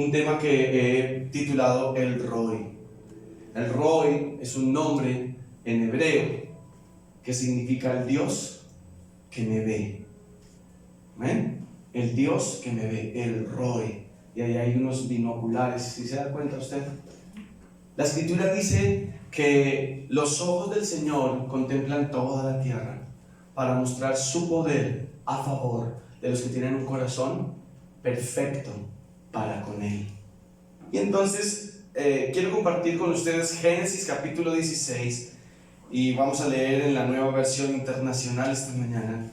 un tema que he titulado El Roi. El Roi es un nombre en hebreo que significa el Dios que me ve. ¿Ven? El Dios que me ve, el Roi. Y ahí hay unos binoculares, si se da cuenta usted. La escritura dice que los ojos del Señor contemplan toda la tierra para mostrar su poder a favor de los que tienen un corazón perfecto para con Él. Y entonces quiero compartir con ustedes Génesis capítulo 16 y vamos a leer en la nueva versión internacional esta mañana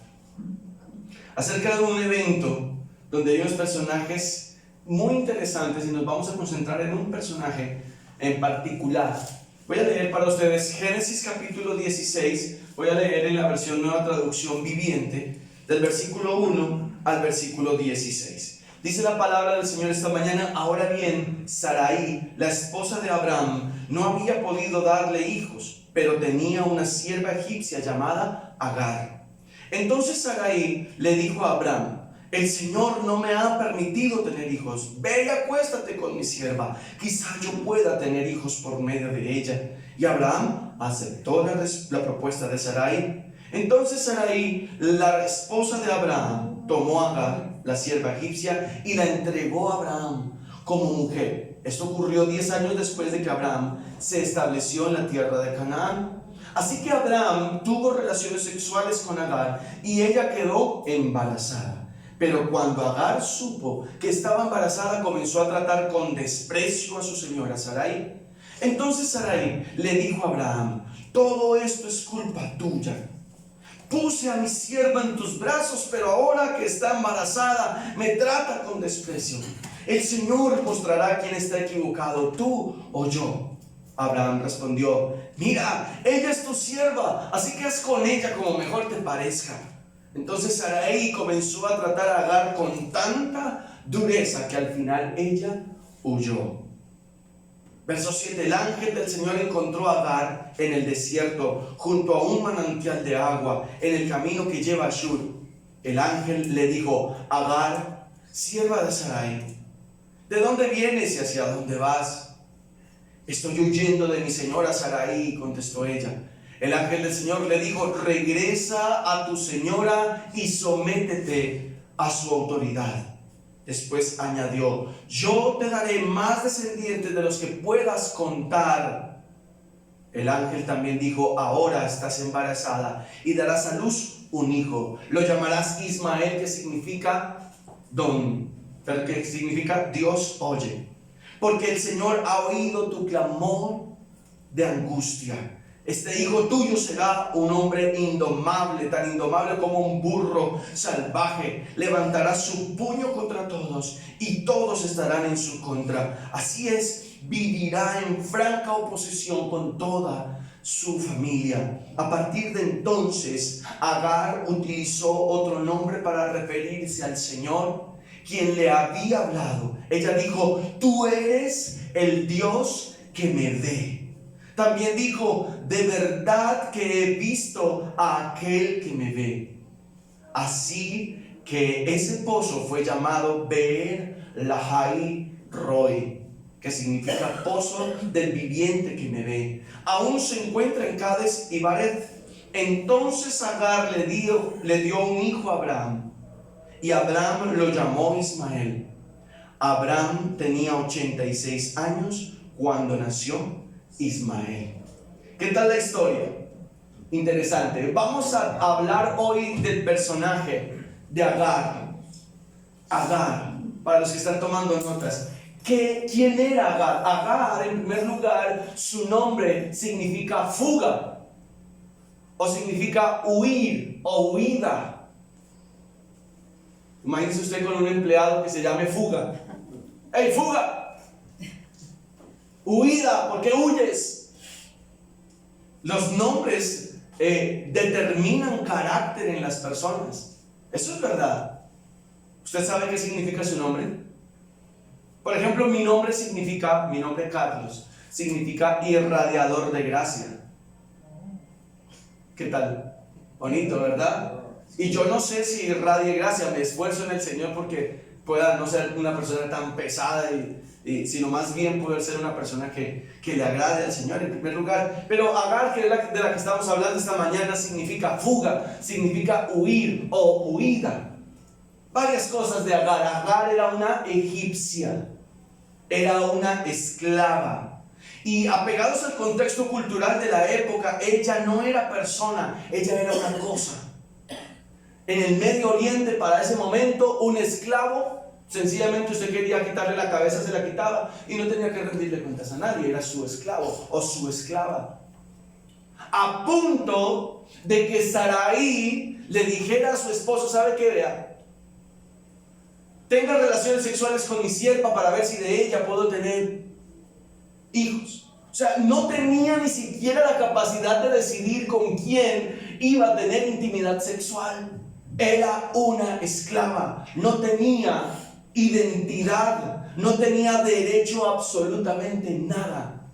acerca de un evento donde hay unos personajes muy interesantes y nos vamos a concentrar en un personaje en particular. Voy a leer para ustedes Génesis capítulo 16, voy a leer en la versión Nueva Traducción Viviente, del versículo 1 al versículo 16. Dice la palabra del Señor esta mañana: ahora bien, Sarai, la esposa de Abraham, no había podido darle hijos, pero tenía una sierva egipcia llamada Agar. Entonces Sarai le dijo a Abraham: el Señor no me ha permitido tener hijos. Ve y acuéstate con mi sierva, quizá yo pueda tener hijos por medio de ella. Y Abraham aceptó la propuesta de Sarai. Entonces Sarai, la esposa de Abraham, tomó a Agar, la sierva egipcia, y la entregó a Abraham como mujer. Esto ocurrió 10 años después de que Abraham se estableció en la tierra de Canaán. Así que Abraham tuvo relaciones sexuales con Agar y ella quedó embarazada. Pero cuando Agar supo que estaba embarazada, comenzó a tratar con desprecio a su señora Sarai. Entonces Sarai le dijo a Abraham: todo esto es culpa tuya. Puse a mi sierva en tus brazos, pero ahora que está embarazada me trata con desprecio. El Señor mostrará quién está equivocado, tú o yo. Abraham respondió: mira, ella es tu sierva, así que haz con ella como mejor te parezca. Entonces Sarai comenzó a tratar a Agar con tanta dureza que al final ella huyó. Verso 7. El ángel del Señor encontró a Agar en el desierto, junto a un manantial de agua, en el camino que lleva a Shur. El ángel le dijo: Agar, sierva de Sarai, ¿de dónde vienes y hacia dónde vas? Estoy huyendo de mi señora Sarai, contestó ella. El ángel del Señor le dijo: regresa a tu señora y sométete a su autoridad. Después añadió: yo te daré más descendientes de los que puedas contar. El ángel también dijo: ahora estás embarazada y darás a luz un hijo. Lo llamarás Ismael, que significa Dios oye. Porque el Señor ha oído tu clamor de angustia. Este hijo tuyo será un hombre indomable, tan indomable como un burro salvaje. Levantará su puño contra todos y todos estarán en su contra. Así es, vivirá en franca oposición con toda su familia. A partir de entonces, Agar utilizó otro nombre para referirse al Señor, quien le había hablado. Ella dijo: tú eres el Dios que me ve. También dijo: de verdad que he visto a aquel que me ve. Así que ese pozo fue llamado Beer Lahai Roi, que significa pozo del viviente que me ve. Aún se encuentra en Cades y Bared. Entonces Agar le dio un hijo a Abraham, y Abraham lo llamó Ismael. Abraham tenía 86 años cuando nació Ismael. ¿Qué tal la historia? Interesante. Vamos a hablar hoy del personaje de Agar. Agar, para los que están tomando notas. ¿Quién era Agar? Agar, en primer lugar, su nombre significa fuga, o significa huir o huida. Imagínese usted con un empleado que se llame Fuga. ¡Hey, fuga! Huida, ¿por qué huyes? Los nombres determinan carácter en las personas. Eso es verdad. ¿Usted sabe qué significa su nombre? Por ejemplo, mi nombre Carlos, significa irradiador de gracia. ¿Qué tal? Bonito, ¿verdad? Y yo no sé si irradie gracia, me esfuerzo en el Señor porque pueda no ser una persona tan pesada, sino más bien poder ser una persona que le agrade al Señor en primer lugar. Pero Agar, que es de la que estamos hablando esta mañana, significa fuga, significa huir o huida. Varias cosas de Agar. Agar era una egipcia, era una esclava. Y apegados al contexto cultural de la época, ella no era persona, ella era una cosa. En el Medio Oriente, para ese momento, un esclavo, sencillamente usted quería quitarle la cabeza, se la quitaba y no tenía que rendirle cuentas a nadie, era su esclavo o su esclava. A punto de que Sarai le dijera a su esposo: ¿sabe qué? Vea, tenga relaciones sexuales con mi sierva para ver si de ella puedo tener hijos. O sea, no tenía ni siquiera la capacidad de decidir con quién iba a tener intimidad sexual. Era una esclava, no tenía identidad, no tenía derecho a absolutamente nada.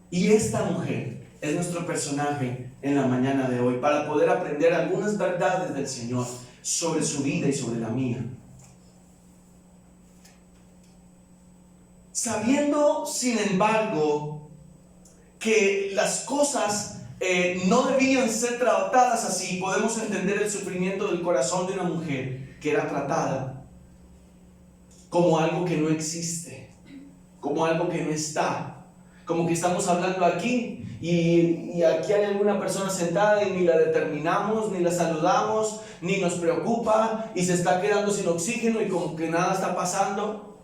Y esta mujer es nuestro personaje en la mañana de hoy, para poder aprender algunas verdades del Señor sobre su vida y sobre la mía. Sabiendo, sin embargo, que las cosas no debían ser tratadas así, podemos entender el sufrimiento del corazón de una mujer que era tratada como algo que no existe, como algo que no está, como que estamos hablando aquí y aquí hay alguna persona sentada y ni la determinamos, ni la saludamos, ni nos preocupa y se está quedando sin oxígeno y como que nada está pasando.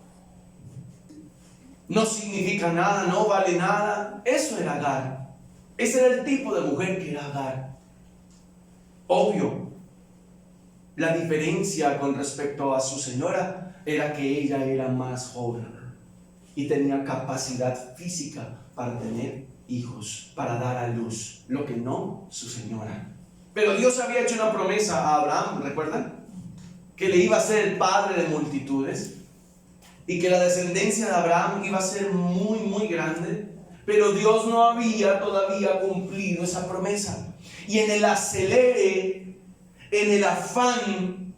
No significa nada, no vale nada. Eso era Agar. Ese era el tipo de mujer que era Agar. Obvio, la diferencia con respecto a su señora era que ella era más joven y tenía capacidad física para tener hijos, para dar a luz, lo que no su señora. Pero Dios había hecho una promesa a Abraham, ¿recuerdan? Que le iba a ser el padre de multitudes y que la descendencia de Abraham iba a ser muy, muy grande. Pero Dios no había todavía cumplido esa promesa. Y en el acelere, en el afán,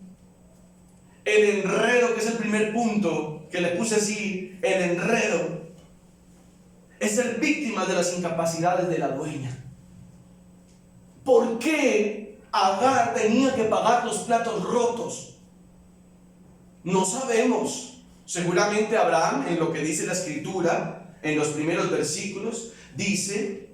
el enredo, que es el primer punto que le puse así, el enredo, es ser víctima de las incapacidades de la dueña. ¿Por qué Agar tenía que pagar los platos rotos? No sabemos. Seguramente Abraham, en lo que dice la Escritura, en los primeros versículos, dice,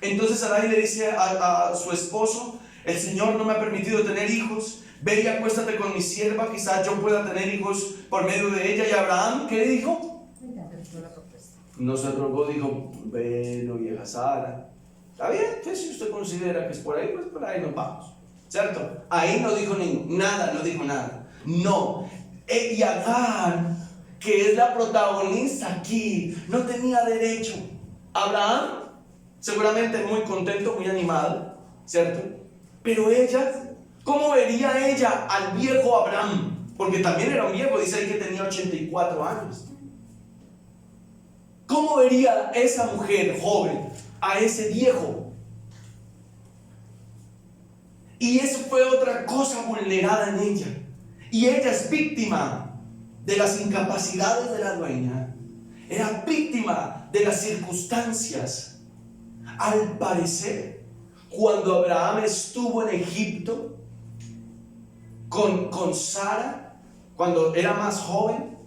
entonces Sarai le dice a su esposo: el Señor no me ha permitido tener hijos, ve y acuéstate con mi sierva, quizás yo pueda tener hijos por medio de ella. Y Abraham, ¿qué le dijo? No se rogó, dijo: bueno, vieja Sara, está bien, pues si usted considera que es por ahí, pues por ahí nos vamos, ¿cierto? Ahí no dijo nada, no dijo nada. No, y Agar, que es la protagonista aquí, no tenía derecho. Abraham, seguramente muy contento, muy animado, ¿cierto? Pero ella, ¿cómo vería ella al viejo Abraham? Porque también era un viejo, dice ahí que tenía 84 años. ¿Cómo vería esa mujer joven a ese viejo? Y eso fue otra cosa vulnerada en ella. Y ella es víctima de las incapacidades de la dueña, era víctima de las circunstancias. Al parecer, cuando Abraham estuvo en Egipto con Sara, cuando era más joven,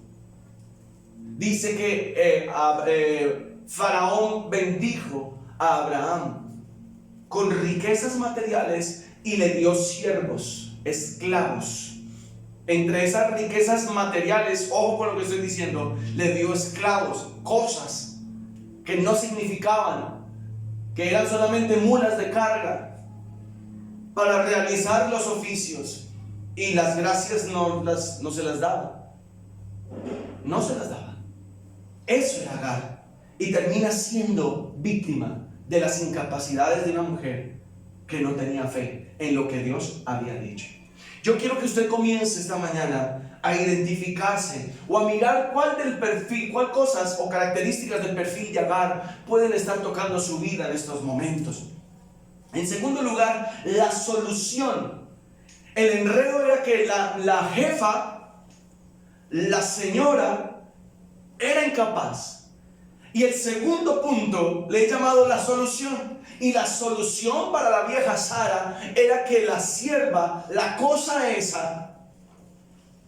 dice que Faraón bendijo a Abraham con riquezas materiales y le dio siervos, esclavos. Entre esas riquezas materiales, ojo con lo que estoy diciendo, le dio esclavos, cosas que no significaban, que eran solamente mulas de carga para realizar los oficios, y las gracias no se las daba. No se las daba. Eso era Agar, y termina siendo víctima de las incapacidades de una mujer que no tenía fe en lo que Dios había dicho. Yo quiero que usted comience esta mañana a identificarse o a mirar cuál cosas o características del perfil de Agar pueden estar tocando su vida en estos momentos. En segundo lugar, la solución El enredo era que la jefa, la señora, era incapaz. Y el segundo punto le he llamado la solución. Y la solución para la vieja Sara era que la sierva, la cosa esa,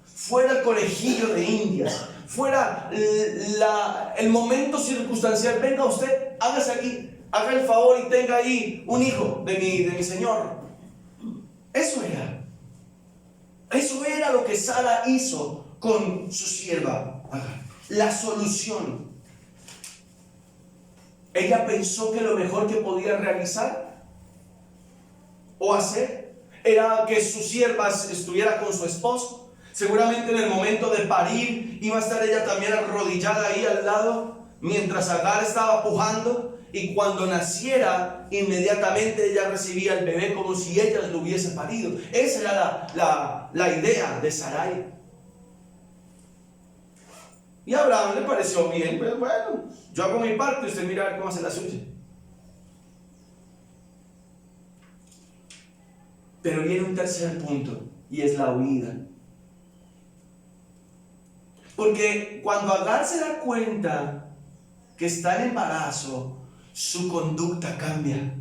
fuera el conejillo de Indias, fuera el momento circunstancial. Venga usted, hágase aquí, haga el favor y tenga ahí un hijo de mi señor. Eso era lo que Sara hizo con su sierva Agar. La solución. Ella pensó que lo mejor que podía realizar o hacer era que su sierva estuviera con su esposo. Seguramente en el momento de parir iba a estar ella también arrodillada ahí al lado, mientras Agar estaba pujando, y cuando naciera, inmediatamente ella recibía el bebé como si ella lo hubiese parido. Esa era la idea de Sarai. Y a Abraham le pareció bien, pero bueno, yo hago mi parte, usted mira a ver cómo hace la suya. Pero viene un tercer punto, y es la huida. Porque cuando Agar se da cuenta que está en embarazo, su conducta cambia.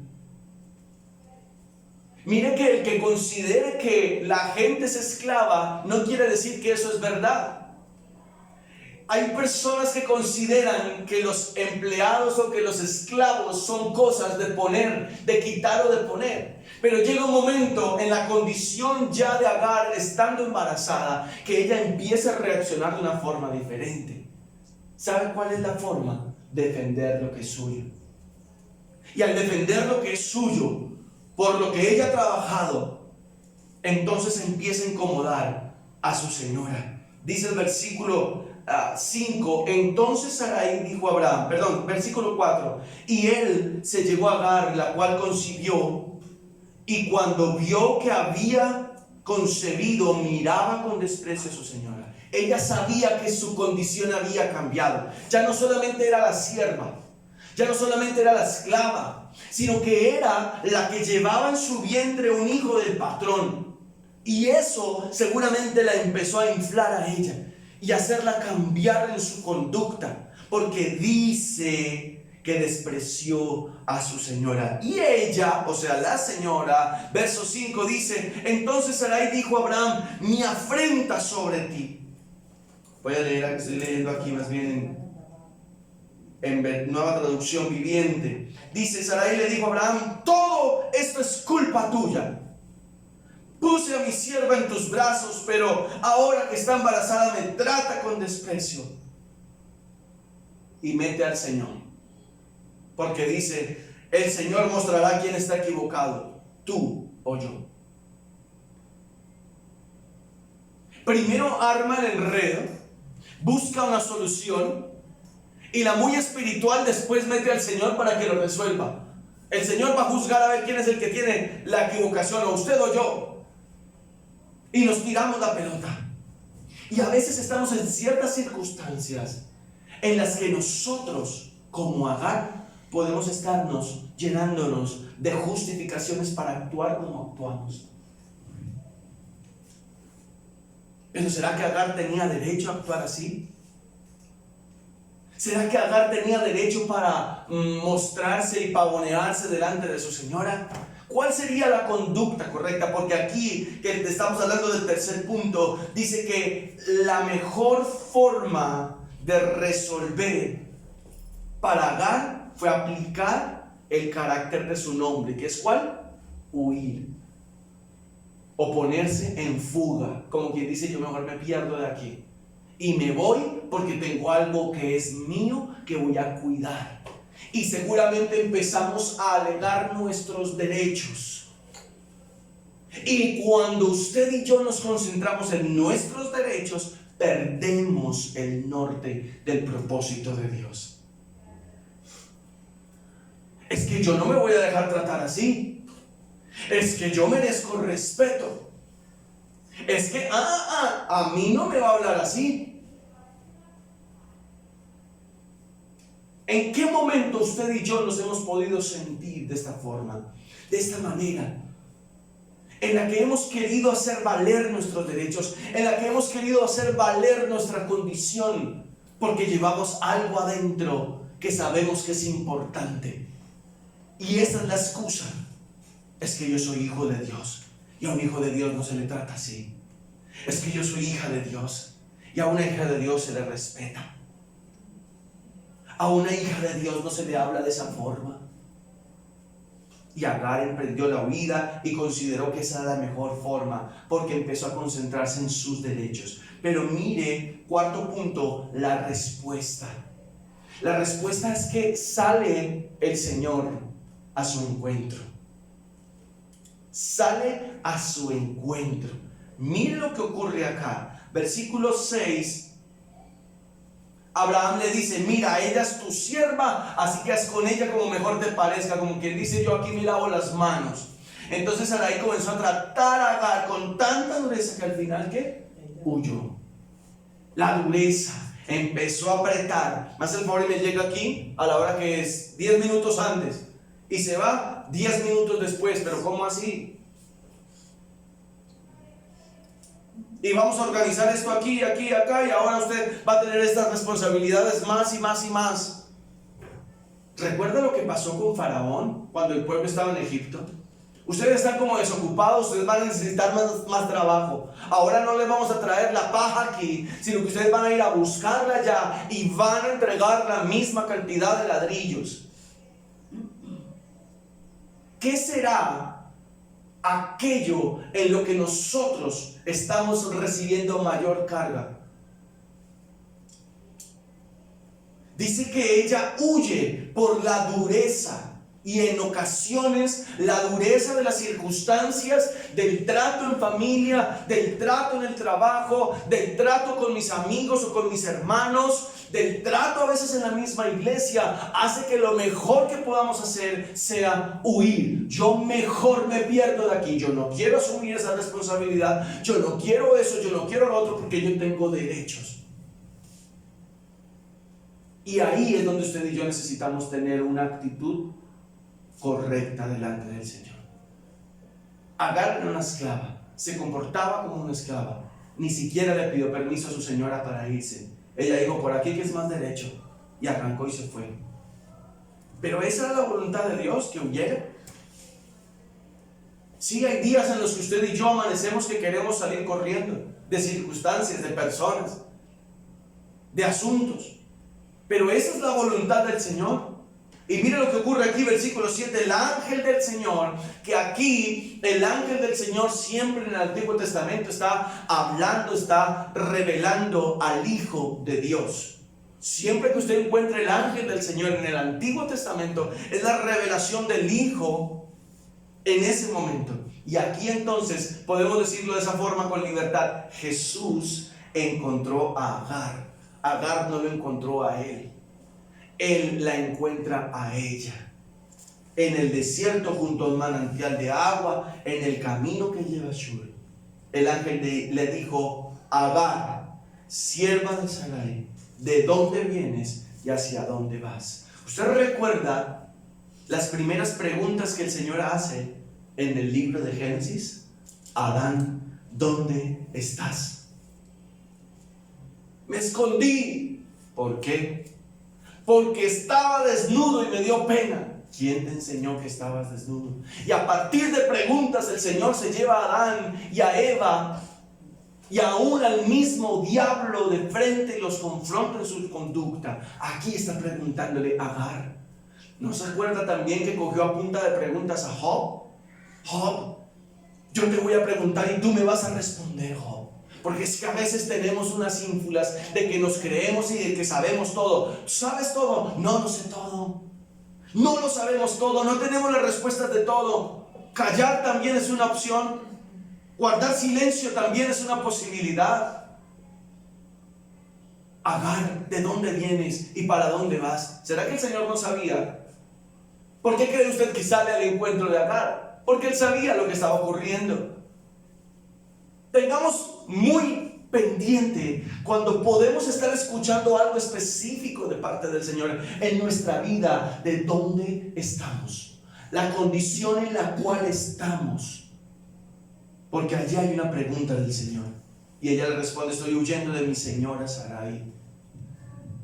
Mire que el que considere que la gente es esclava no quiere decir que eso es verdad. Hay personas que consideran que los empleados o que los esclavos son cosas de poner, de quitar o de poner. Pero llega un momento en la condición ya de Agar, estando embarazada, que ella empieza a reaccionar de una forma diferente. ¿Sabe cuál es la forma? Defender lo que es suyo. Y al defender lo que es suyo, por lo que ella ha trabajado, entonces empieza a incomodar a su señora. Dice el versículo 5, entonces Sarai dijo a Abraham, versículo 4, y él se llegó a Agar, la cual concibió, y cuando vio que había concebido, miraba con desprecio a su señora. Ella sabía que su condición había cambiado. Ya no solamente era la sierva, ya no solamente era la esclava, sino que era la que llevaba en su vientre un hijo del patrón. Y eso seguramente la empezó a inflar a ella y hacerla cambiar en su conducta, porque dice que despreció a su señora. Y ella, o sea, la señora, verso 5 dice, entonces Sarai dijo a Abraham, mi afrenta sobre ti. Voy a leer, estoy leyendo aquí más bien en Nueva Traducción Viviente. Dice, Sarai le dijo a Abraham, todo esto es culpa tuya. Puse a mi sierva en tus brazos, pero ahora que está embarazada me trata con desprecio. Y mete al Señor, porque dice, el Señor mostrará quién está equivocado, tú o yo. Primero arma el enredo, busca una solución, y la muy espiritual después mete al Señor para que lo resuelva. El Señor va a juzgar a ver quién es el que tiene la equivocación, o usted o yo. Y nos tiramos la pelota. Y a veces estamos en ciertas circunstancias en las que nosotros, como Agar, podemos estarnos llenándonos de justificaciones para actuar como actuamos. Pero ¿será que Agar tenía derecho a actuar así? ¿Será que Agar tenía derecho para mostrarse y pavonearse delante de su señora? ¿Cuál sería la conducta correcta? Porque aquí, que estamos hablando del tercer punto, dice que la mejor forma de resolver para Agar fue aplicar el carácter de su nombre, que es ¿cuál? Huir. O ponerse en fuga, como quien dice, yo mejor me pierdo de aquí y me voy porque tengo algo que es mío que voy a cuidar. Y seguramente empezamos a alegar nuestros derechos. Y cuando usted y yo nos concentramos en nuestros derechos, perdemos el norte del propósito de Dios. Es que yo no me voy a dejar tratar así. Es que yo merezco respeto. Es que, a mí no me va a hablar así. ¿En qué momento usted y yo nos hemos podido sentir de esta forma, de esta manera? en la que hemos querido hacer valer nuestros derechos, en la que hemos querido hacer valer nuestra condición, porque llevamos algo adentro que sabemos que es importante. Y esa es la excusa. Es que yo soy hijo de Dios, y a un hijo de Dios no se le trata así. Es que yo soy hija de Dios, y a una hija de Dios se le respeta. A una hija de Dios no se le habla de esa forma. Y Agar emprendió la huida y consideró que esa era la mejor forma, porque empezó a concentrarse en sus derechos. Pero mire, cuarto punto, la respuesta. La respuesta es que sale el Señor a su encuentro. Sale a su encuentro. Mire lo que ocurre acá. Versículo 6. Abraham le dice: mira, ella es tu sierva, así que haz con ella como mejor te parezca. Como quien dice: yo aquí me lavo las manos. Entonces Sarai comenzó a tratar a Agar con tanta dureza que al final, ¿qué? Huyó. La dureza empezó a apretar. Me hace el favor y me llega aquí a la hora que es 10 minutos antes, y se va 10 minutos después. Pero ¿cómo así? Y vamos a organizar esto aquí, aquí, acá, y ahora usted va a tener estas responsabilidades más y más y más. ¿Recuerda lo que pasó con Faraón cuando el pueblo estaba en Egipto? Ustedes están como desocupados, ustedes van a necesitar más trabajo. Ahora no les vamos a traer la paja aquí, sino que ustedes van a ir a buscarla allá y van a entregar la misma cantidad de ladrillos. ¿Qué será aquello en lo que nosotros estamos recibiendo mayor carga? Dice que ella huye por la dureza, y en ocasiones la dureza de las circunstancias, del trato en familia, del trato en el trabajo, del trato con mis amigos o con mis hermanos, del trato a veces en la misma iglesia, hace que lo mejor que podamos hacer sea huir. Yo mejor me pierdo de aquí, yo no quiero asumir esa responsabilidad, yo no quiero eso, yo no quiero lo otro, porque yo tengo derechos. Y ahí es donde usted y yo necesitamos tener una actitud correcta delante del Señor. Agar era una esclava, se comportaba como una esclava, ni siquiera le pidió permiso a su señora para irse. Ella dijo: por aquí que es más derecho, y arrancó y se fue. Pero esa era la voluntad de Dios, que huyera. Sí, hay días en los que usted y yo amanecemos que queremos salir corriendo de circunstancias, de personas, de asuntos, pero esa es la voluntad del Señor. Y mire lo que ocurre aquí, versículo 7, el ángel del Señor, que aquí el ángel del Señor siempre en el Antiguo Testamento está hablando, está revelando al Hijo de Dios. Siempre que usted encuentre el ángel del Señor en el Antiguo Testamento, es la revelación del Hijo en ese momento. Y aquí entonces podemos decirlo de esa forma con libertad: Jesús encontró a Agar. Agar no lo encontró a él. Él la encuentra a ella en el desierto, junto a un manantial de agua, en el camino que lleva a Shur. El ángel le dijo: Agar, sierva de Sarai, ¿de dónde vienes y hacia dónde vas? ¿Usted recuerda las primeras preguntas que el Señor hace en el libro de Génesis? Adán, ¿dónde estás? Me escondí. ¿Por qué? Porque estaba desnudo y me dio pena. ¿Quién te enseñó que estabas desnudo? Y a partir de preguntas el Señor se lleva a Adán y a Eva y aún al mismo diablo de frente y los confronta en su conducta. Aquí está preguntándole a Agar. ¿No se acuerda también que cogió a punta de preguntas a Job? Job, yo te voy a preguntar y tú me vas a responder, Job. Porque es que a veces tenemos unas ínfulas de que nos creemos y de que sabemos todo. ¿Sabes todo? No, no sé todo. No lo sabemos todo, no tenemos las respuestas de todo. Callar también es una opción. Guardar silencio también es una posibilidad. Agar, ¿de dónde vienes y para dónde vas? ¿Será que el Señor no sabía? ¿Por qué cree usted que sale al encuentro de Agar? Porque él sabía lo que estaba ocurriendo. Tengamos muy pendiente cuando podemos estar escuchando algo específico de parte del Señor en nuestra vida, de dónde estamos, la condición en la cual estamos. Porque allí hay una pregunta del Señor. Y ella le responde: estoy huyendo de mi señora Sarai.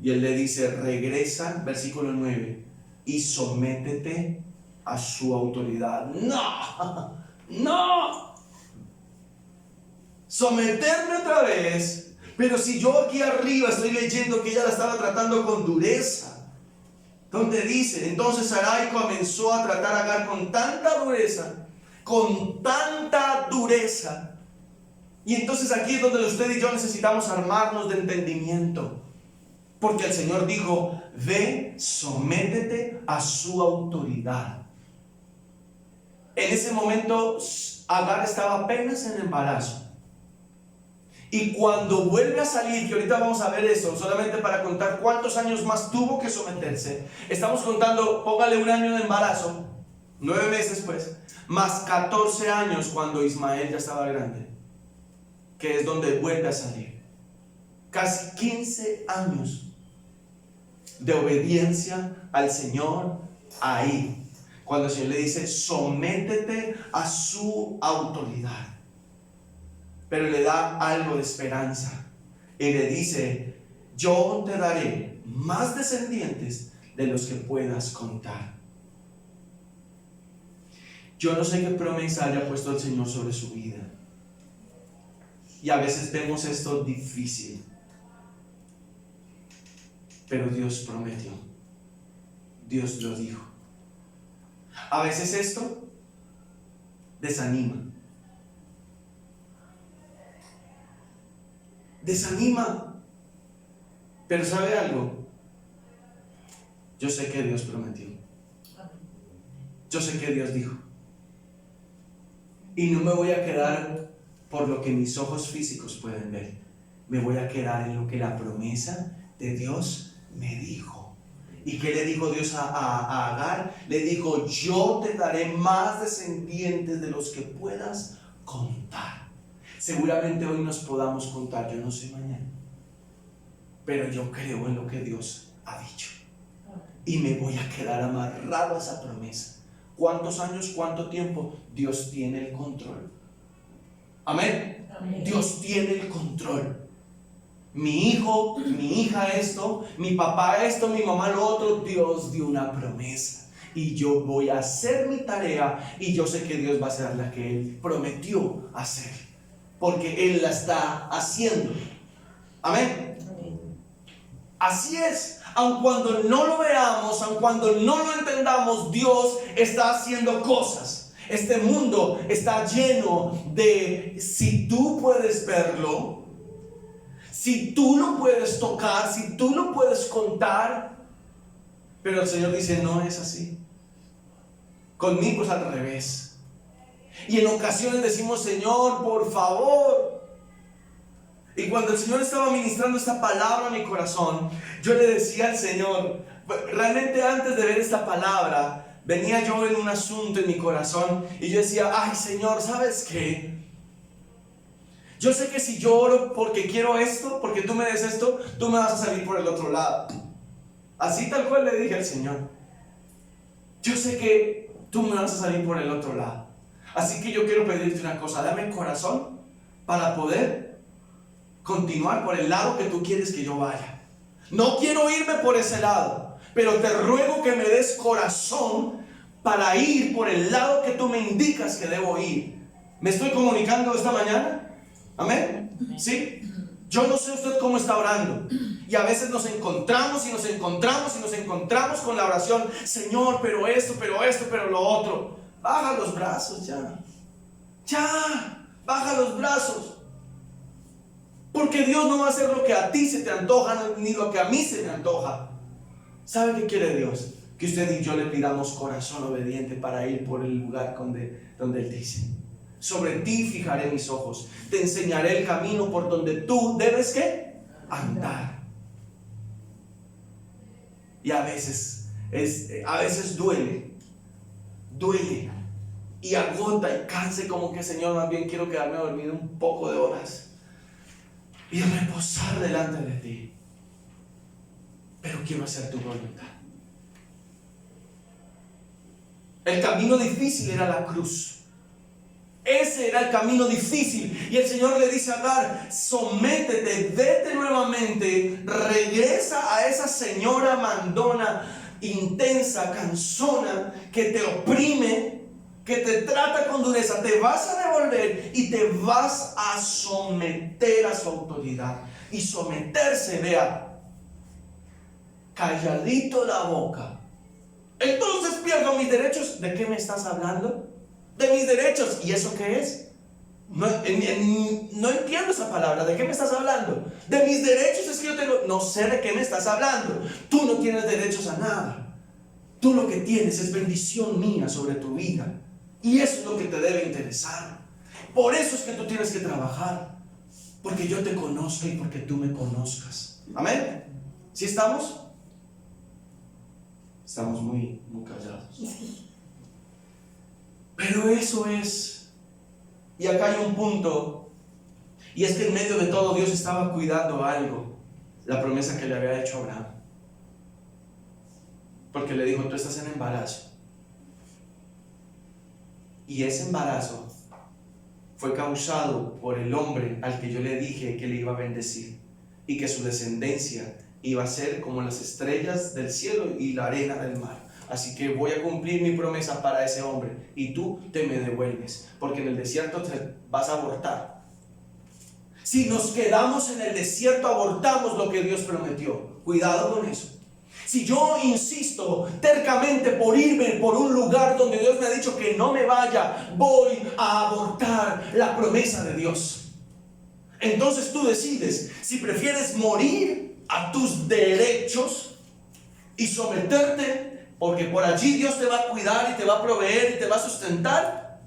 Y él le dice: regresa, versículo 9, y sométete a su autoridad. No, no, someterme otra vez. Pero si yo aquí arriba estoy leyendo que ella la estaba tratando con dureza, donde dice: entonces Sarai comenzó a tratar a Agar con tanta dureza, y entonces aquí es donde usted y yo necesitamos armarnos de entendimiento. Porque el Señor dijo: ve, sométete a su autoridad. En ese momento Agar estaba apenas en embarazo. Y cuando vuelve a salir, que ahorita vamos a ver eso, solamente para contar cuántos años más tuvo que someterse. Estamos contando, póngale un año de embarazo, 9 meses pues, más 14 años cuando Ismael ya estaba grande, que es donde vuelve a salir. Casi 15 años de obediencia al Señor ahí, cuando el Señor le dice: sométete a su autoridad. Pero le da algo de esperanza y le dice: yo te daré más descendientes de los que puedas contar. Yo no sé qué promesa haya puesto el Señor sobre su vida, y a veces vemos esto difícil. Pero Dios prometió, Dios lo dijo. A veces esto desanima. Pero ¿sabe algo? Yo sé que Dios prometió. Yo sé que Dios dijo. Y no me voy a quedar por lo que mis ojos físicos pueden ver. Me voy a quedar en lo que la promesa de Dios me dijo. ¿Y qué le dijo Dios a Agar? Le dijo: yo te daré más descendientes de los que puedas contar. Seguramente hoy nos podamos contar, yo no sé mañana, pero yo creo en lo que Dios ha dicho y me voy a quedar amarrado a esa promesa. ¿Cuántos años, cuánto tiempo? Dios tiene el control. Amén. Amén. Dios tiene el control. Mi hijo, mi hija esto, mi papá esto, mi mamá lo otro. Dios dio una promesa y yo voy a hacer mi tarea, y yo sé que Dios va a hacer la que Él prometió hacer, porque Él la está haciendo. Amén. Así es. Aun cuando no lo veamos, aun cuando no lo entendamos, Dios está haciendo cosas. Este mundo está lleno de, si tú puedes verlo, si tú lo puedes tocar, si tú lo puedes contar. Pero el Señor dice: no es así. Conmigo es al revés. Y en ocasiones decimos: Señor, por favor. Y cuando el Señor estaba ministrando esta palabra a mi corazón, yo le decía al Señor, realmente antes de ver esta palabra, venía yo en un asunto en mi corazón, y yo decía: ay Señor, ¿sabes qué? Yo sé que si yo oro porque quiero esto, porque tú me des esto, tú me vas a salir por el otro lado. Así tal cual le dije al Señor: yo sé que tú me vas a salir por el otro lado, así que yo quiero pedirte una cosa: dame corazón para poder continuar por el lado que tú quieres que yo vaya. No quiero irme por ese lado, pero te ruego que me des corazón para ir por el lado que tú me indicas que debo ir. ¿Me estoy comunicando esta mañana? ¿Amén? ¿Sí? Yo no sé usted cómo está orando, y a veces nos encontramos y nos encontramos y nos encontramos con la oración: Señor, pero esto, pero lo otro. Baja los brazos ya. Baja los brazos. Porque Dios no va a hacer lo que a ti se te antoja, ni lo que a mí se me antoja. ¿Sabe qué quiere Dios? Que usted y yo le pidamos corazón obediente para ir por el lugar donde Él dice: sobre ti fijaré mis ojos, te enseñaré el camino por donde tú debes ¿qué? Andar. Y a veces duele y agota y cansa, como que: Señor, más bien quiero quedarme dormido un poco de horas y reposar delante de ti, pero quiero hacer tu voluntad. El camino difícil era la cruz. Ese era el camino difícil. Y el Señor le dice a Agar: sométete, vete nuevamente, regresa a esa señora mandona, intensa, cansona, que te oprime, que te trata con dureza. Te vas a devolver y te vas a someter a su autoridad. Y someterse, vea, calladito la boca. Entonces pierdo mis derechos. ¿De qué me estás hablando? De mis derechos. ¿Y eso qué es? No entiendo esa palabra. ¿De qué me estás hablando? De mis derechos es que yo tengo. No sé de qué me estás hablando. Tú no tienes derechos a nada. Tú lo que tienes es bendición mía sobre tu vida. Y eso es lo que te debe interesar. Por eso es que tú tienes que trabajar. Porque yo te conozco y porque tú me conozcas. ¿Amén? ¿Sí estamos? Estamos muy callados. Pero eso es. Y acá hay un punto. Y es que en medio de todo Dios estaba cuidando algo. La promesa que le había hecho a Abraham. Porque le dijo: tú estás en embarazo. Y ese embarazo fue causado por el hombre al que yo le dije que le iba a bendecir. Y que su descendencia iba a ser como las estrellas del cielo y la arena del mar. Así que voy a cumplir mi promesa para ese hombre. Y tú te me devuelves. Porque en el desierto te vas a abortar. Si nos quedamos en el desierto, abortamos lo que Dios prometió. Cuidado con eso. Si yo insisto tercamente por irme por un lugar donde Dios me ha dicho que no me vaya, voy a abortar la promesa de Dios. Entonces tú decides si prefieres morir a tus derechos y someterte, porque por allí Dios te va a cuidar y te va a proveer y te va a sustentar.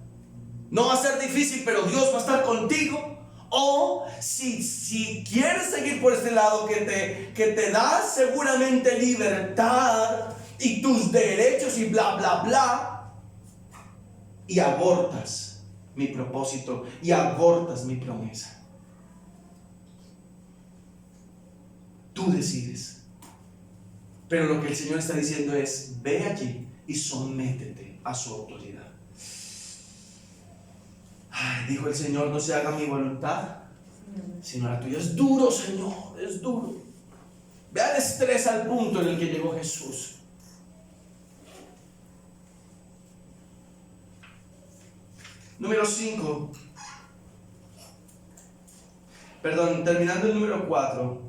No va a ser difícil, pero Dios va a estar contigo. O si quieres seguir por este lado que te da seguramente libertad y tus derechos y bla, bla, bla, y abortas mi propósito y abortas mi promesa. Tú decides. Pero lo que el Señor está diciendo es: ve allí y sométete a su autoridad. Ay, dijo el Señor: no se haga mi voluntad, sino la tuya. Es duro, Señor, es duro. Vea el estrés al punto en el que llegó Jesús. Número 5. Terminando el número 4,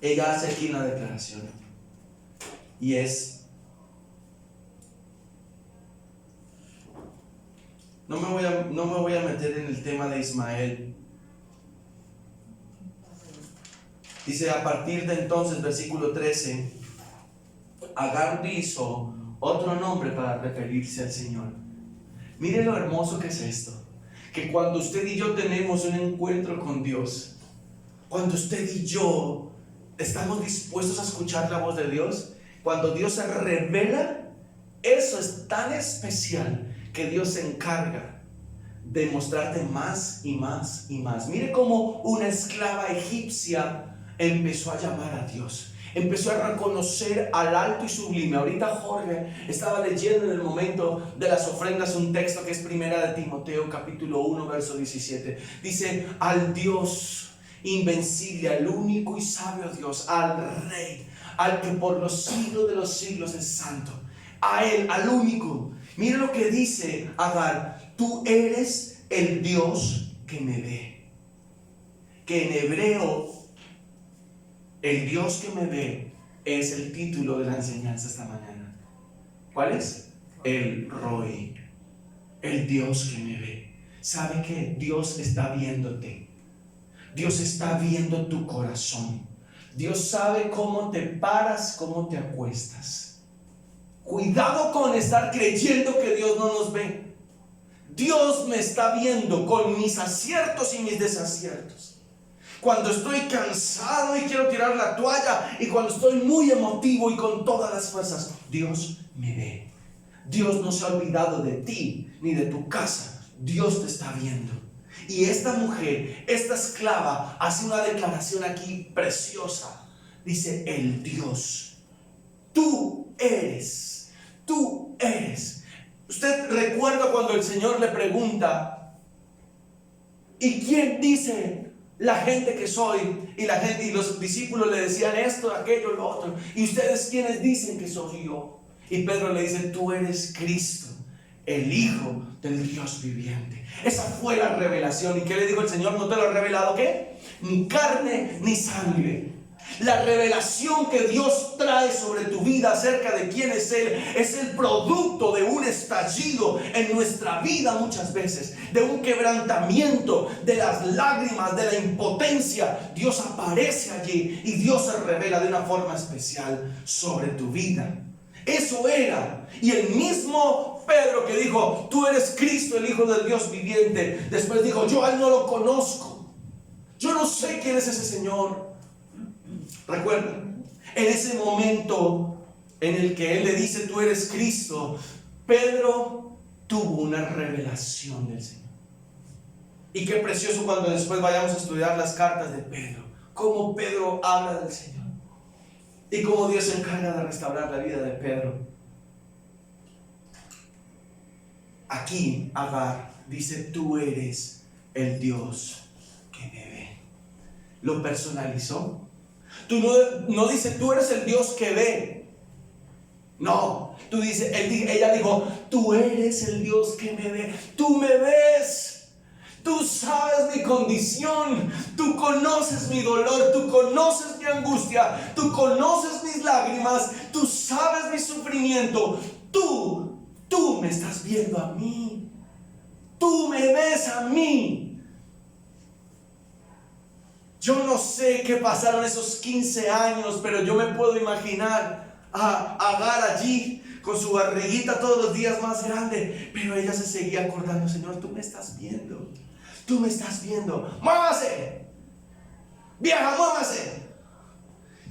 ella hace aquí una declaración. Y es: no me voy a meter en el tema de Ismael. Dice a partir de entonces, versículo 13, Agar hizo otro nombre para referirse al Señor. Mire lo hermoso que es esto. Que cuando usted y yo tenemos un encuentro con Dios, cuando usted y yo estamos dispuestos a escuchar la voz de Dios, cuando Dios se revela, eso es tan especial que Dios se encarga de mostrarte más y más y más. Mire cómo una esclava egipcia empezó a llamar a Dios, empezó a reconocer al alto y sublime. Ahorita Jorge estaba leyendo en el momento de las ofrendas un texto que es primera de Timoteo capítulo 1 verso 17. Dice: al Dios invencible, al único y sabio Dios, al Rey, al que por los siglos de los siglos es santo, a Él, al único. Mire lo que dice Agar: tú eres el Dios que me ve. Que en hebreo, el Dios que me ve es el título de la enseñanza esta mañana. ¿Cuál es? El Roi, el Dios que me ve. ¿Sabe qué? Dios está viéndote. Dios está viendo tu corazón. Dios sabe cómo te paras, cómo te acuestas. Cuidado con estar creyendo que Dios no nos ve. Dios me está viendo con mis aciertos y mis desaciertos. Cuando estoy cansado y quiero tirar la toalla, y cuando estoy muy emotivo y con todas las fuerzas, Dios me ve. Dios no se ha olvidado de ti ni de tu casa. Dios te está viendo. Y esta mujer, esta esclava, hace una declaración aquí preciosa. Dice: el Dios, tú eres. Usted recuerda cuando el Señor le pregunta ¿Y quién dice la gente que soy? Y los discípulos le decían esto, aquello, lo otro. ¿Y ustedes quiénes dicen que soy yo? Y Pedro le dice, tú eres Cristo, el Hijo del Dios viviente. Esa fue la revelación. ¿Y qué le dijo el Señor? ¿No te lo ha revelado qué? Ni carne ni sangre. La revelación que Dios trae sobre tu vida acerca de quién es Él es el producto de un estallido en nuestra vida muchas veces, de un quebrantamiento, de las lágrimas, de la impotencia. Dios aparece allí y Dios se revela de una forma especial sobre tu vida. Eso era. Y el mismo Pedro que dijo, tú eres Cristo, el Hijo del Dios viviente, después dijo, yo a Él no lo conozco, yo no sé quién es ese Señor. Recuerden, en ese momento en el que Él le dice, tú eres Cristo, Pedro tuvo una revelación del Señor. Y qué precioso cuando después vayamos a estudiar las cartas de Pedro, cómo Pedro habla del Señor y cómo Dios se encarga de restaurar la vida de Pedro. Aquí Agar dice, tú eres el Dios que me ve. Lo personalizó. Tú no dices, tú eres el Dios que ve. No, tú dices, ella dijo, tú eres el Dios que me ve. Tú me ves. Tú sabes mi condición. Tú conoces mi dolor. Tú conoces mi angustia. Tú conoces mis lágrimas. Tú sabes mi sufrimiento. Tú me estás viendo a mí. Tú me ves a mí. Yo no sé qué pasaron esos 15 años, pero yo me puedo imaginar a Agar allí con su barriguita todos los días más grande, pero ella se seguía acordando, Señor, tú me estás viendo, tú me estás viendo, muévase, vieja, muévase.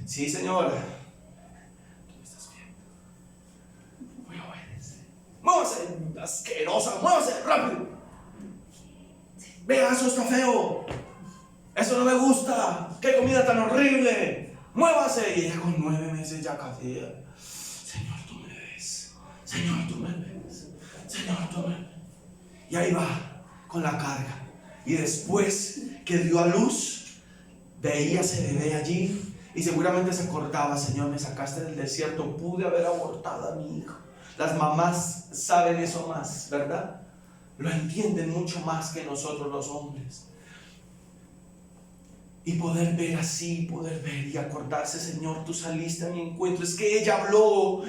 Sí, señora, tú me estás viendo, voy a obedecer. Muévase, asquerosa, muévase, rápido. Vea, eso está feo. Eso no me gusta. ¡Qué comida tan horrible! ¡Muévase! Y ella con 9 meses ya casi. Señor, tú me ves. Señor, tú me ves. Señor, tú me ves. Y ahí va con la carga. Y después que dio a luz, veía ese bebé allí y seguramente se acordaba, Señor, me sacaste del desierto, pude haber abortado a mi hijo. Las mamás saben eso más, ¿verdad? Lo entienden mucho más que nosotros los hombres. Y poder ver así, poder ver y acordarse, Señor, tú saliste a mi encuentro. Es que ella habló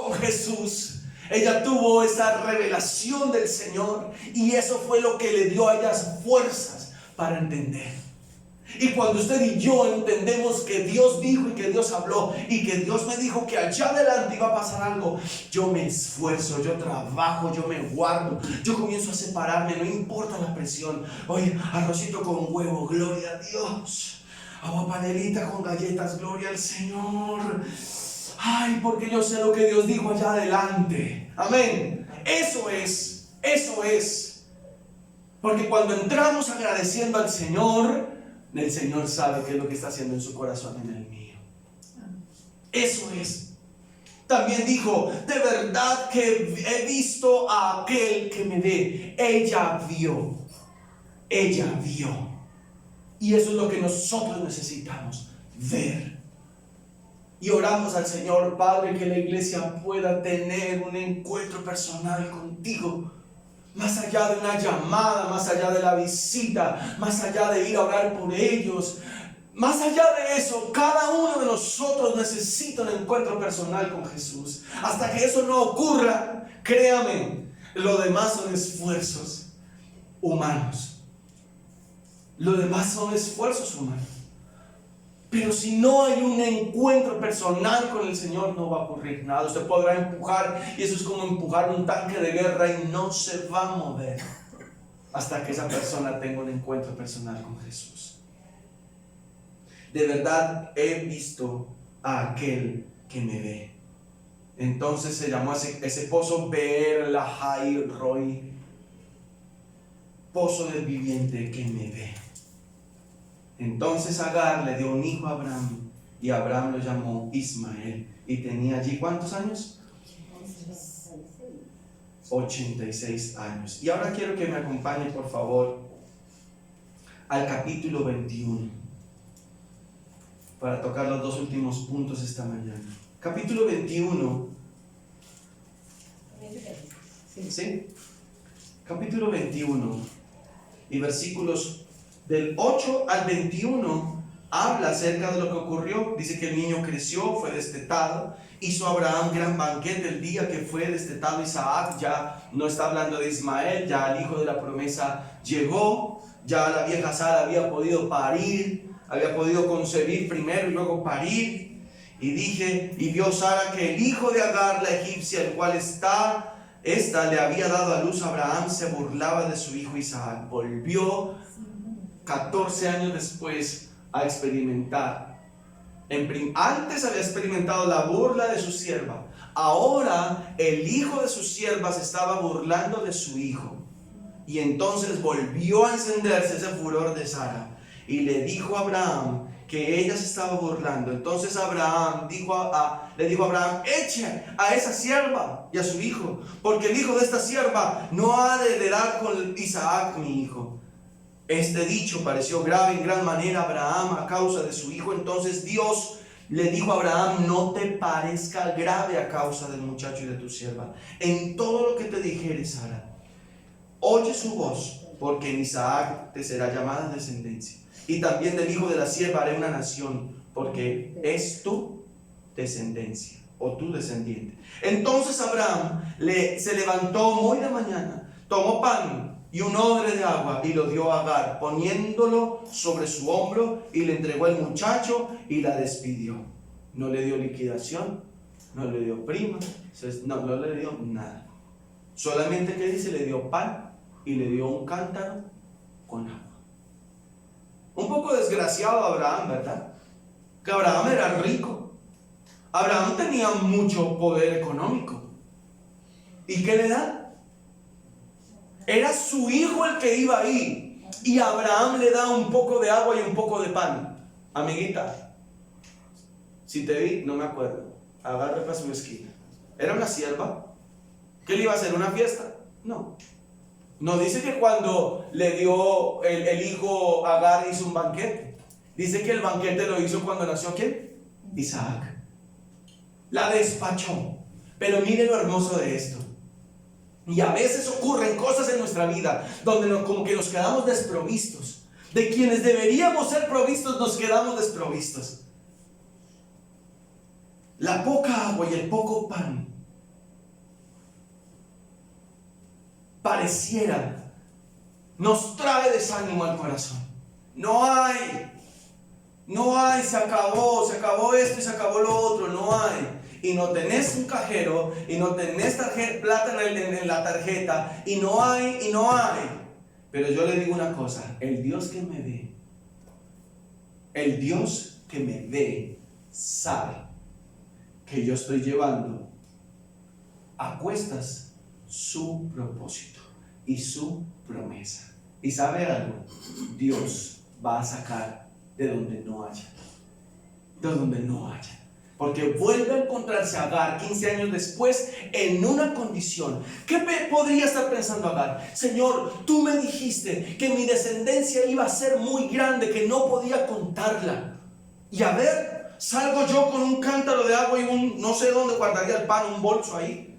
con Jesús. Ella tuvo esa revelación del Señor y eso fue lo que le dio a ellas fuerzas para entender. Y cuando usted y yo entendemos que Dios dijo y que Dios habló y que Dios me dijo que allá adelante iba a pasar algo, yo me esfuerzo, yo trabajo, yo me guardo, yo comienzo a separarme, no importa la presión. Oye, arrocito con huevo, gloria a Dios. Agua panelita con galletas, gloria al Señor. Ay, porque yo sé lo que Dios dijo allá adelante. Amén. Eso es. Porque cuando entramos agradeciendo al Señor, el Señor sabe qué es lo que está haciendo en su corazón y en el mío. Eso es. También dijo, de verdad que he visto a aquel que me ve. Ella vio. Y eso es lo que nosotros necesitamos, ver. Y oramos al Señor, Padre, que la iglesia pueda tener un encuentro personal contigo. Más allá de una llamada, más allá de la visita, más allá de ir a orar por ellos, más allá de eso, cada uno de nosotros necesita un encuentro personal con Jesús. Hasta que eso no ocurra, créame, lo demás son esfuerzos humanos. Lo demás son esfuerzos humanos. Pero si no hay un encuentro personal con el Señor, no va a ocurrir nada. Usted podrá empujar, y eso es como empujar un tanque de guerra y no se va a mover hasta que esa persona tenga un encuentro personal con Jesús. De verdad he visto a aquel que me ve. Entonces se llamó ese pozo Beer Lahai Roi, pozo del viviente que me ve. Entonces Agar le dio un hijo a Abraham y Abraham lo llamó Ismael y tenía allí ¿cuántos años? 86 años. Y ahora quiero que me acompañe por favor al capítulo 21 para tocar los dos últimos puntos esta mañana. Capítulo 21. ¿Sí? Capítulo 21 y versículos del 8 al 21 habla acerca de lo que ocurrió. Dice que el niño creció, fue destetado. Hizo Abraham gran banquete el día que fue destetado Isaac. Ya no está hablando de Ismael, ya el hijo de la promesa llegó. Ya la vieja Sara había podido parir, había podido concebir primero y luego parir. Y vio Sara que el hijo de Agar, la egipcia, el cual esta le había dado a luz a Abraham, se burlaba de su hijo Isaac. Volvió 14 años después a experimentar. Antes había experimentado la burla de su sierva. Ahora el hijo de su sierva se estaba burlando de su hijo. Y entonces volvió a encenderse ese furor de Sara. Y le dijo a Abraham que ella se estaba burlando. Entonces Abraham le dijo a Abraham: eche a esa sierva y a su hijo, porque el hijo de esta sierva no ha de heredar con Isaac mi hijo. Este dicho pareció grave en gran manera a Abraham a causa de su hijo. Entonces Dios le dijo a Abraham: no te parezca grave a causa del muchacho y de tu sierva. En todo lo que te dijere Sara, oye su voz, porque en Isaac te será llamada descendencia. Y también del hijo de la sierva haré una nación, porque es tu descendencia, o tu descendiente. Entonces Abraham se levantó muy de mañana, tomó pan y un odre de agua y lo dio a Agar, poniéndolo sobre su hombro, y le entregó el muchacho y la despidió. No le dio liquidación, no le dio prima, no le dio nada. Solamente que dice, le dio pan y le dio un cántaro con agua. Un poco desgraciado Abraham, ¿verdad? Que Abraham era rico. Abraham tenía mucho poder económico. ¿Y qué le da? Era su hijo el que iba ahí. Y Abraham le da un poco de agua y un poco de pan. Amiguita, si te vi, no me acuerdo. Agarre para su esquina. ¿Era una sierva? ¿Qué le iba a hacer? ¿Una fiesta? No. No dice que cuando le dio el hijo Agar hizo un banquete. Dice que el banquete lo hizo cuando nació ¿quién? Isaac. La despachó. Pero mire lo hermoso de esto. Y a veces ocurren cosas en nuestra vida donde como que nos quedamos desprovistos. De quienes deberíamos ser provistos, nos quedamos desprovistos. La poca agua y el poco pan pareciera nos trae desánimo al corazón. No hay, se acabó esto y se acabó lo otro, no hay. Y no tenés un cajero, y no tenés plata en la tarjeta, y no hay. Pero yo le digo una cosa: el Dios que me ve, sabe que yo estoy llevando a cuestas su propósito y su promesa. Y sabe algo, Dios va a sacar de donde no haya. Porque vuelve a encontrarse Agar 15 años después en una condición. ¿Qué podría estar pensando Agar? Señor, tú me dijiste que mi descendencia iba a ser muy grande, que no podía contarla. Y a ver, salgo yo con un cántaro de agua y no sé dónde guardaría el pan, un bolso ahí.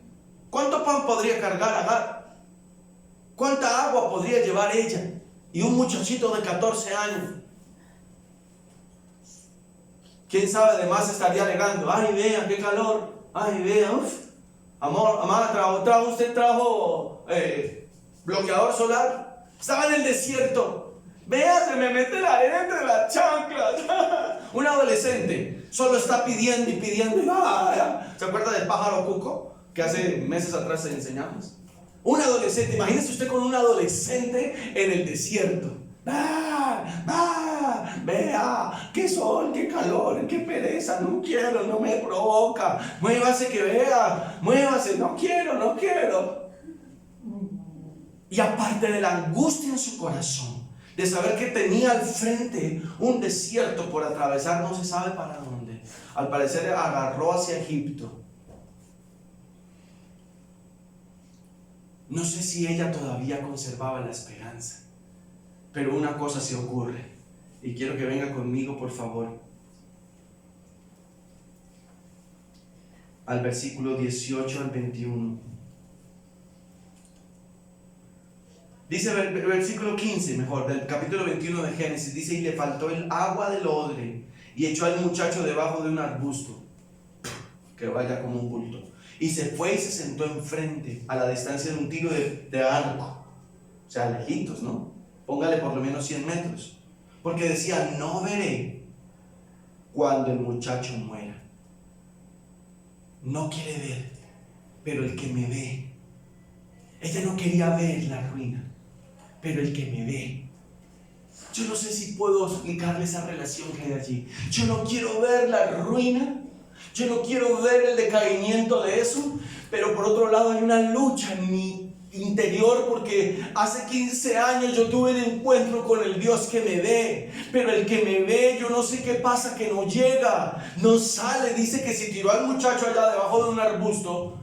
¿Cuánto pan podría cargar Agar? ¿Cuánta agua podría llevar ella? Y un muchachito de 14 años. ¿Quién sabe? Además estaría alegando: ay, vea, qué calor. Ay, vea, amor, amada, usted trajo bloqueador solar. Estaba en el desierto. Vea, se me mete la arena entre las chanclas. Un adolescente solo está pidiendo y pidiendo. ¿Se acuerda del pájaro cuco? Que hace meses atrás enseñamos. Un adolescente, imagínese usted con un adolescente en el desierto. Vea, qué sol, qué calor, qué pereza, no quiero, no me provoca. Muévase que vea, muévase, no quiero. Y aparte de la angustia en su corazón, de saber que tenía al frente un desierto por atravesar, no se sabe para dónde. Al parecer agarró hacia Egipto. No sé si ella todavía conservaba la esperanza, Pero una cosa se ocurre, y quiero que venga conmigo, por favor, al versículo 18 al 21. Dice versículo 15, mejor, del capítulo 21 de Génesis, dice: y le faltó el agua del odre, y echó al muchacho debajo de un arbusto, que vaya como un bulto, y se fue y se sentó enfrente, a la distancia de un tiro de arco, o sea, lejitos, ¿no? Póngale por lo menos 100 metros, porque decía: no veré cuando el muchacho muera. No quiere ver, pero el que me ve. Ella no quería ver la ruina, pero el que me ve. Yo no sé si puedo explicarle esa relación que hay allí. Yo no quiero ver la ruina, yo no quiero ver el decaimiento de eso, pero por otro lado hay una lucha en mi interior, porque hace 15 años yo tuve el encuentro con el Dios que me ve, pero el que me ve, yo no sé qué pasa, que no llega, no sale. Dice que si tiró al muchacho allá debajo de un arbusto,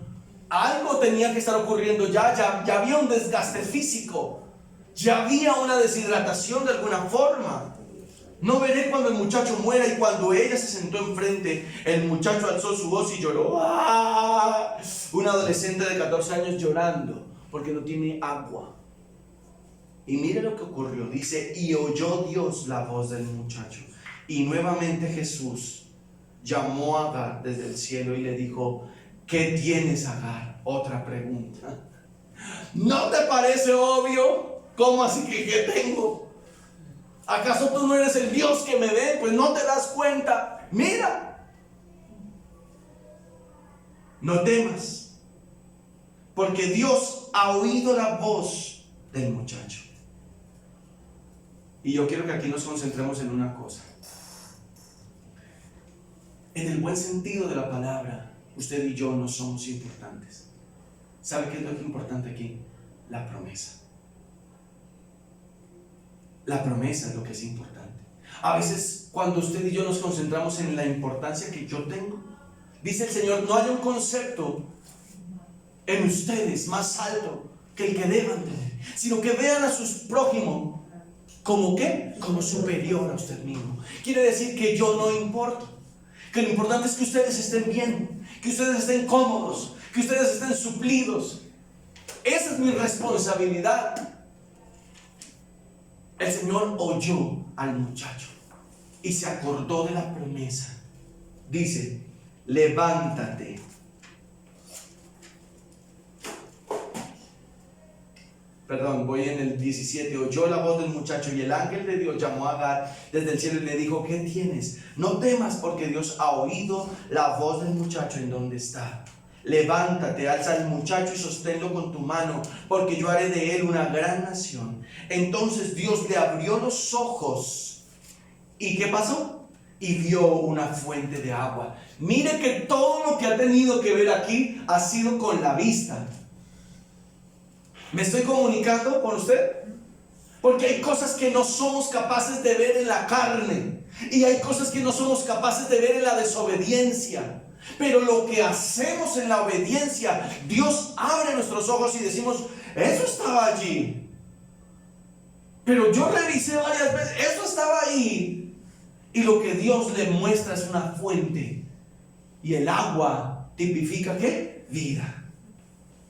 algo tenía que estar ocurriendo ya había un desgaste físico, ya había una deshidratación de alguna forma. No veré cuando el muchacho muera. Y cuando ella se sentó enfrente, el muchacho alzó su voz y lloró. ¡Ah! Un adolescente de 14 años llorando porque no tiene agua. Y mire lo que ocurrió. Dice: y oyó Dios la voz del muchacho. Y nuevamente Jesús llamó a Agar desde el cielo y le dijo: ¿qué tienes, Agar? Otra pregunta. ¿No te parece obvio? ¿Cómo así que qué tengo? ¿Acaso tú no eres el Dios que me ve? Pues no te das cuenta. Mira, no temas, porque Dios ha oído la voz del muchacho. Y yo quiero que aquí nos concentremos en una cosa. En el buen sentido de la palabra, usted y yo no somos importantes. ¿Sabe qué es lo que es importante aquí? La promesa. La promesa es lo que es importante. A veces, cuando usted y yo nos concentramos en la importancia que yo tengo, dice el Señor: no hay un concepto en ustedes más alto que el que deban tener, sino que vean a sus prójimos como ¿qué? Como superior a usted mismo. Quiere decir que yo no importo, que lo importante es que ustedes estén bien, que ustedes estén cómodos, que ustedes estén suplidos. Esa es mi responsabilidad. El Señor oyó al muchacho y se acordó de la promesa. Dice: levántate. Perdón, voy en el 17. Oyó la voz del muchacho y el ángel de Dios llamó a Agar desde el cielo y le dijo: ¿qué tienes? No temas, porque Dios ha oído la voz del muchacho en donde está. Levántate, alza al muchacho y sosténlo con tu mano, porque yo haré de él una gran nación. Entonces Dios le abrió los ojos. ¿Y qué pasó? Y vio una fuente de agua. Mire que todo lo que ha tenido que ver aquí ha sido con la vista. ¿Me estoy comunicando con usted? Porque hay cosas que no somos capaces de ver en la carne, y hay cosas que no somos capaces de ver en la desobediencia. Pero lo que hacemos en la obediencia, Dios abre nuestros ojos y decimos: eso estaba allí, pero yo revisé varias veces, eso estaba ahí. Y lo que Dios le muestra es una fuente. Y el agua tipifica ¿qué? Vida.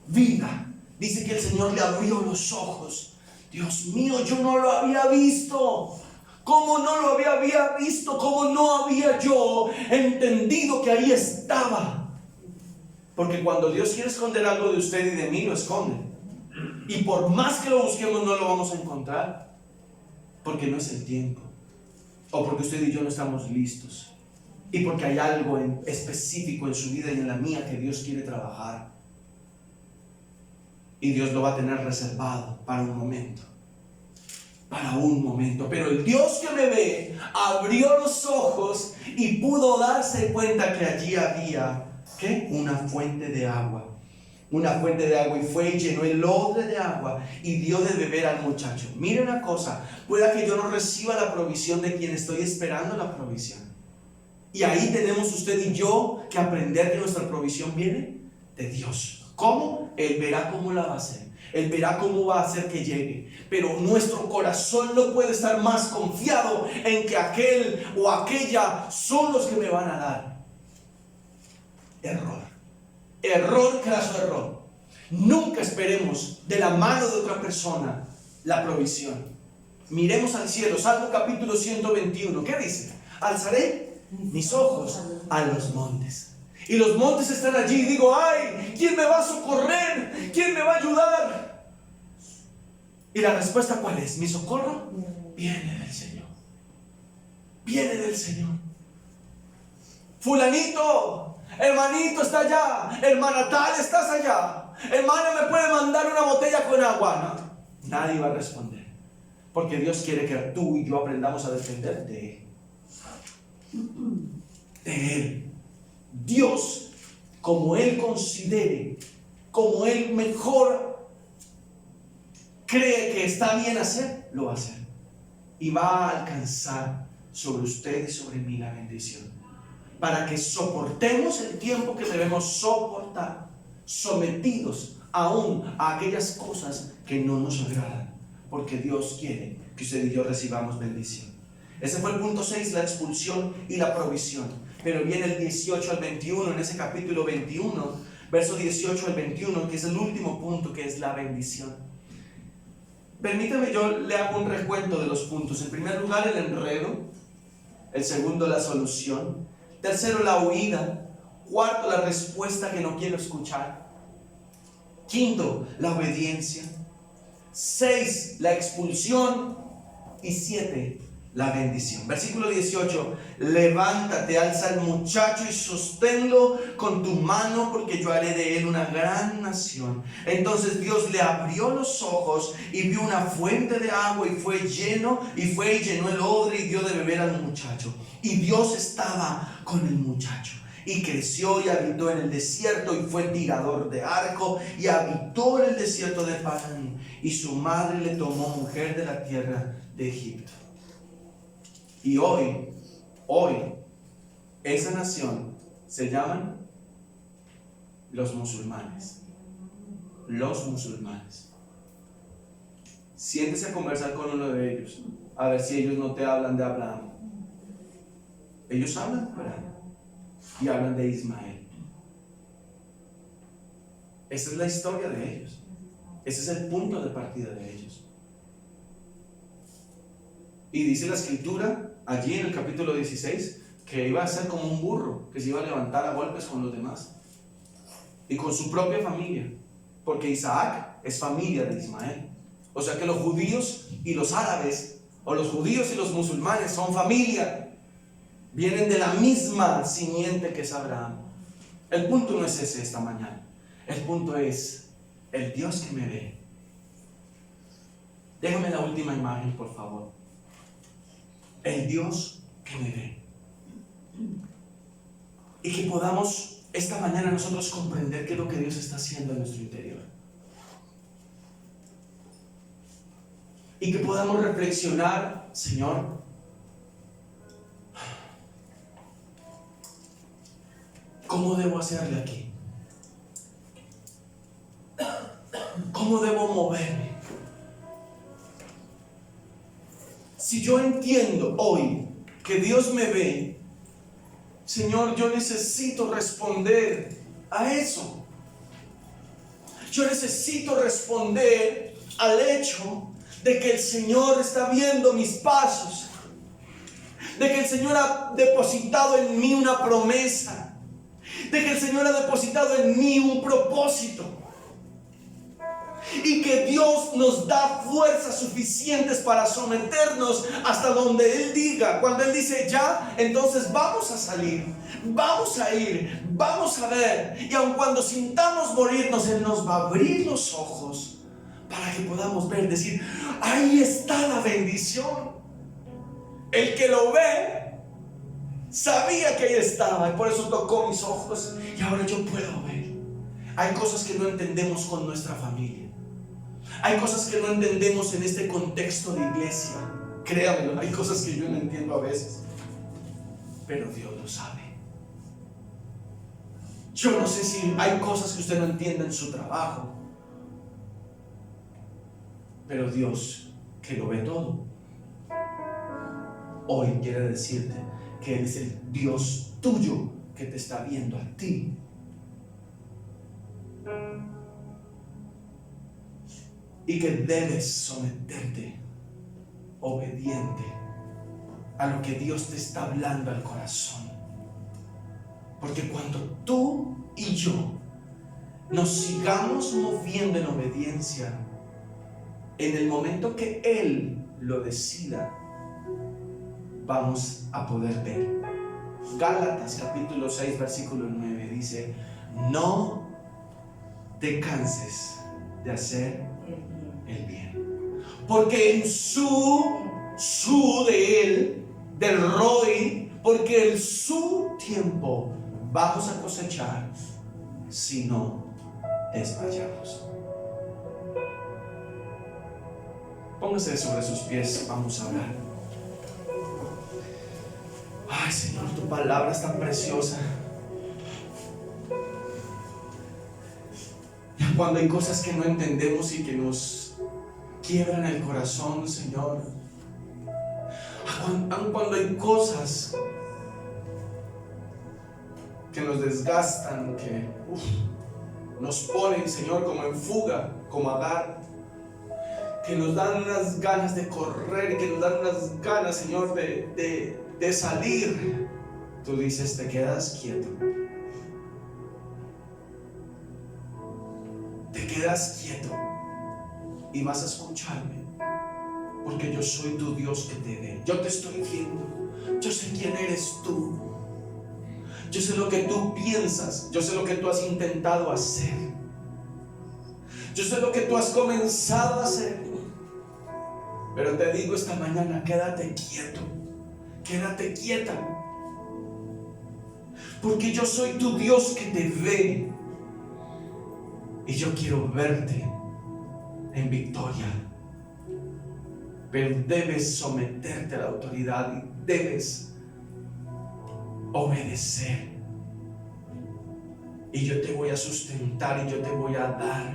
Vida. Dice que el Señor le abrió los ojos. Dios mío, yo no lo había visto. ¿Cómo no lo había visto? ¿Cómo no había yo entendido que ahí estaba? Porque cuando Dios quiere esconder algo de usted y de mí, lo esconde. Y por más que lo busquemos, no lo vamos a encontrar. Porque no es el tiempo. O porque usted y yo no estamos listos. Y porque hay algo específico en su vida y en la mía que Dios quiere trabajar. Y Dios lo va a tener reservado para un momento. Para un momento. Pero el Dios que me ve abrió los ojos y pudo darse cuenta que allí había ¿qué? Una fuente de agua. Una fuente de agua, y fue y llenó el odre de agua y dio de beber al muchacho. Mire una cosa: pueda que yo no reciba la provisión de quien estoy esperando la provisión. Y ahí tenemos usted y yo que aprender que nuestra provisión viene de Dios. ¿Cómo? Él verá cómo la va a hacer. Él verá cómo va a hacer que llegue. Pero nuestro corazón no puede estar más confiado en que aquel o aquella son los que me van a dar. Error tras error. Nunca esperemos de la mano de otra persona la provisión. Miremos al cielo. Salmo capítulo 121. ¿Qué dice? Alzaré mis ojos a los montes. Y los montes están allí. Y digo, ay, ¿quién me va a socorrer? ¿Quién me va a ayudar? Y la respuesta, ¿cuál es? Mi socorro viene del Señor. Viene del Señor. Fulanito, hermanito está allá. Hermana tal, estás allá. Hermana, ¿me puede mandar una botella con agua? No, nadie va a responder. Porque Dios quiere que tú y yo aprendamos a depender de Él. De Él. Dios, como Él considere, como Él mejor cree que está bien hacer, lo va a hacer. Y va a alcanzar sobre usted y sobre mí la bendición. Para que soportemos el tiempo que debemos soportar, sometidos aún a aquellas cosas que no nos agradan. Porque Dios quiere que usted y yo recibamos bendición. Ese fue el punto 6, la expulsión y la provisión. Pero viene el 18 al 21, en ese capítulo 21, verso 18 al 21, que es el último punto, que es la bendición. Permítame, yo le hago un recuento de los puntos. En primer lugar, el enredo. El segundo, la solución. Tercero, la huida. Cuarto, la respuesta que no quiero escuchar. Quinto, la obediencia. 6, la expulsión. Y 7, la bendición. Versículo 18. Levántate, alza al muchacho y sosténlo con tu mano, porque yo haré de él una gran nación. Entonces Dios le abrió los ojos y vio una fuente de agua, y fue y llenó el odre y dio de beber al muchacho. Y Dios estaba con el muchacho. Y creció y habitó en el desierto, y fue tirador de arco, y habitó en el desierto de Parán. Y su madre le tomó mujer de la tierra de Egipto. Y hoy, esa nación se llaman los musulmanes. Los musulmanes. Siéntese a conversar con uno de ellos, a ver si ellos no te hablan de Abraham. Ellos hablan de Abraham y hablan de Ismael. Esa es la historia de ellos. Ese es el punto de partida de ellos. Y dice la escritura allí en el capítulo 16 que iba a ser como un burro, que se iba a levantar a golpes con los demás y con su propia familia, porque Isaac es familia de Ismael. O sea que los judíos y los árabes, o los judíos y los musulmanes, son familia, vienen de la misma simiente que es Abraham. El punto no es ese esta mañana. El punto es el Dios que me ve. Déjame la última imagen, por favor. El Dios que me ve. Y que podamos esta mañana nosotros comprender qué es lo que Dios está haciendo en nuestro interior. Y que podamos reflexionar, Señor, ¿cómo debo hacerle aquí? ¿Cómo debo moverme? Si yo entiendo hoy que Dios me ve, Señor, yo necesito responder a eso. Yo necesito responder al hecho de que el Señor está viendo mis pasos, de que el Señor ha depositado en mí una promesa, de que el Señor ha depositado en mí un propósito, y que Dios nos da fuerzas suficientes para someternos hasta donde Él diga. Cuando Él dice ya, entonces vamos a salir, vamos a ir, vamos a ver. Y aun cuando sintamos morirnos, Él nos va a abrir los ojos para que podamos ver, decir, ahí está la bendición. El que lo ve sabía que ahí estaba, y por eso tocó mis ojos, y ahora yo puedo ver. Hay cosas que no entendemos con nuestra familia. Hay cosas que no entendemos en este contexto de iglesia. Créanmelo, hay cosas que yo no entiendo a veces, pero Dios lo sabe. Yo no sé si hay cosas que usted no entiende en su trabajo, pero Dios, que lo ve todo, hoy quiere decirte que Él es el Dios tuyo que te está viendo a ti. Y que debes someterte obediente a lo que Dios te está hablando al corazón. Porque cuando tú y yo nos sigamos moviendo en obediencia, en el momento que Él lo decida, vamos a poder ver. Gálatas capítulo 6 versículo 9 dice: no te canses de hacer el bien, porque en su de Él, del Roy, porque en su tiempo vamos a cosechar si no desmayamos. Póngase sobre sus pies, vamos a orar. Ay, Señor, tu palabra es tan preciosa. Y cuando hay cosas que no entendemos y que nos quiebran el corazón, Señor, aun cuando hay cosas que nos desgastan, que nos ponen, Señor, como en fuga, como Agar, que nos dan unas ganas de correr, que nos dan unas ganas, Señor, de salir, tú dices: te quedas quieto. Te quedas quieto y vas a escucharme, porque yo soy tu Dios que te ve. Yo te estoy viendo. Yo sé quién eres tú. Yo sé lo que tú piensas. Yo sé lo que tú has intentado hacer. Yo sé lo que tú has comenzado a hacer. Pero te digo esta mañana: quédate quieto. Quédate quieta. Porque yo soy tu Dios que te ve. Y yo quiero verte en victoria. Pero debes someterte a la autoridad y debes obedecer. Y yo te voy a sustentar y yo te voy a dar.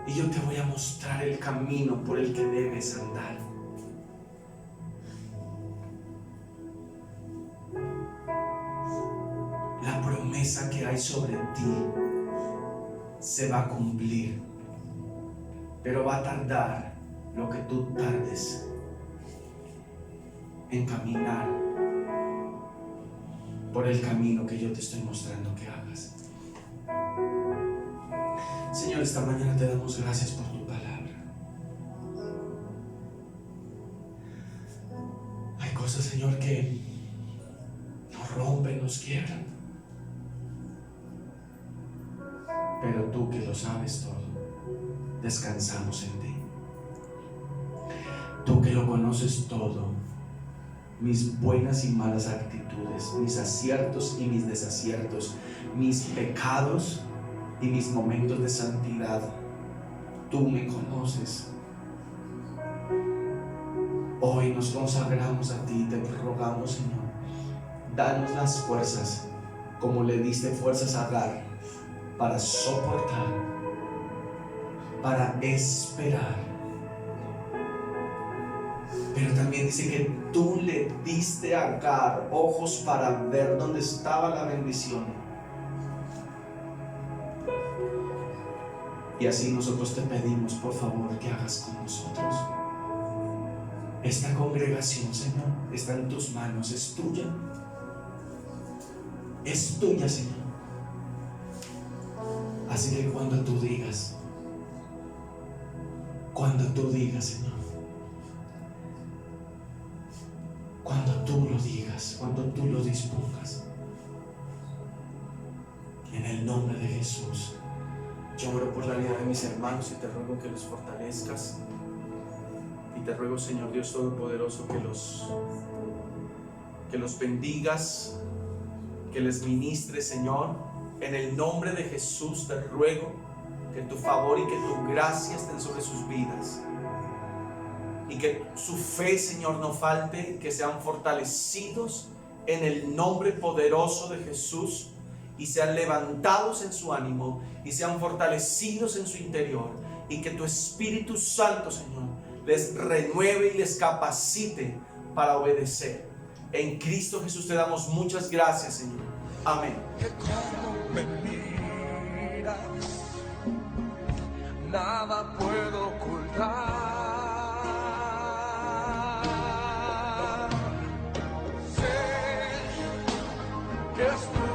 Y yo te voy a mostrar el camino por el que debes andar. La promesa que hay sobre ti se va a cumplir, pero va a tardar lo que tú tardes en caminar por el camino que yo te estoy mostrando que hagas. Señor, esta mañana te damos gracias por tu palabra. Hay cosas, Señor, que nos rompen, nos quiebran, pero tú, que lo sabes todo, descansamos en ti. Tú, que lo conoces todo, mis buenas y malas actitudes, mis aciertos y mis desaciertos, mis pecados y mis momentos de santidad, tú me conoces. Hoy nos consagramos a ti, te rogamos, Señor, danos las fuerzas como le diste fuerzas a Agar, para soportar, para esperar. Pero también dice que tú le diste a Agar ojos para ver dónde estaba la bendición. Y así nosotros te pedimos, por favor, que hagas con nosotros. Esta congregación, Señor, está en tus manos, es tuya. Es tuya, Señor. Así que cuando tú digas, Señor, cuando tú lo digas, cuando tú lo dispongas, en el nombre de Jesús, yo oro por la vida de mis hermanos y te ruego que los fortalezcas. Y te ruego, Señor Dios Todopoderoso, que los bendigas, que les ministres, Señor. En el nombre de Jesús te ruego que tu favor y que tu gracia estén sobre sus vidas. Y que su fe, Señor, no falte, que sean fortalecidos en el nombre poderoso de Jesús. y sean levantados en su ánimo y sean fortalecidos en su interior, y que tu Espíritu Santo, Señor, les renueve y les capacite para obedecer. En Cristo Jesús te damos muchas gracias, Señor. Amén. Me miras, nada puedo ocultar. Sé que estoy